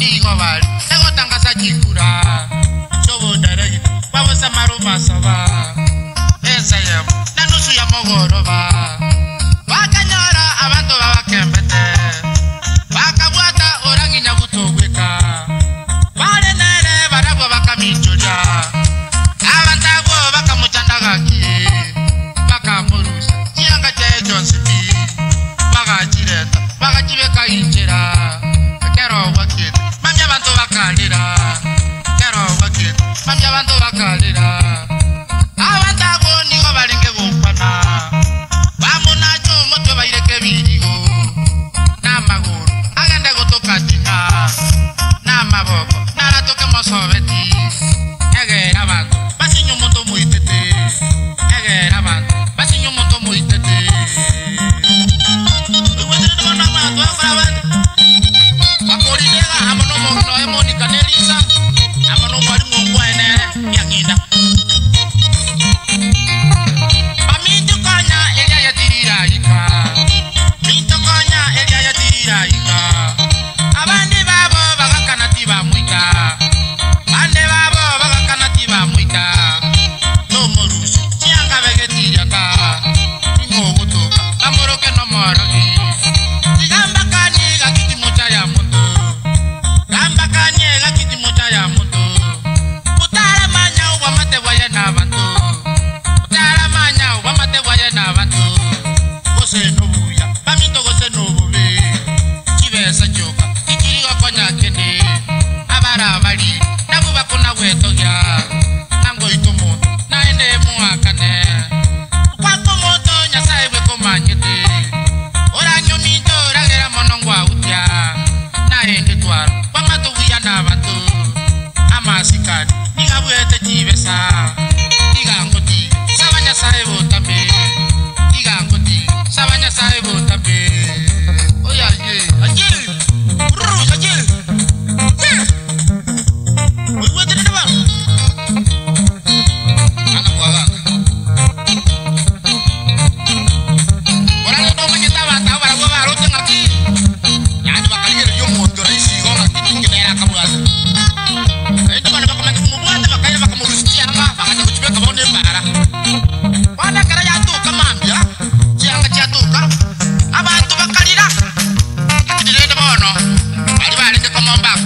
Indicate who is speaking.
Speaker 1: Digo vale, tengo tangas chikura. Sobo darei, vamos a maruma saba. Esa ya, na nusu ya mogoroba. Wakanyora abantu babakembete. Wakabuata orangi nyabutogweka. Wale nere barabwa bakamichoja. Abantagwo bakamuchandaga kie. Bakamurusa, chianga cha Johnson B. Bagachireta, bagachibeka injera. Kero wakit, mamya bantu bakalira. Kero wakit, mamya bantu bakalira. Abantagwo nigo balinge gupana. Bamunacho moto baireke birigo. Namaguru, agende gotoka tina. Namaboko, naratoke mosobeti. Egera bantu, basinyo moto muitete. Egera bantu, basinyo moto muitete. Uwedere dona bantu akorabande. Bakoridega amono mogno emoni kanelisa. Amono mari mongwa enere yakinda. Pamintu kanya elia yatirira ika. Minto kanya elia yatirira ika. Abandi babo bagakana tiba muika. Bande babo bagakana tiba muika. No morusi chianga vegetira ka. Ingo gotoka amoroke no morogi. Digamba kani gakiti mucha ya moto. Gamba kani gakiti mucha ya moto. Utara manya uwa mate waya na bantu. Utara manya uwa mate waya na bantu. Gose no buya, paminto gose no bube. Chibesa choka, kikirigo konya kene. Abara bari, nabuba kuna weto ya. Nango itomo, naende muakane. Kwako moto nyasaye weko manyete. Oranyo minto ragera monongwa utia. Naende twaro, wamato wia na bantu. Amasikani, nigabuete chibesa. Digangoti, sabanya sae botambe. Digangoti, sabanya sae botambe. Oya ye, ajil. Ruru ajil. Uwete de ba. Ana kuaga. Orang itu menyita bata bara gua baru ngaki. Yani bakal jadi yo motor isi gua ngaki kena kamu aja. Itu mana bakal lagi membuat bakal bakal murus sianga, bakal aku coba kamu ni para. Mana kara jatuh kemam ya? Sianga jatuh kan? Apa itu bakal ida? Kita di mana? Balik ke komong bak.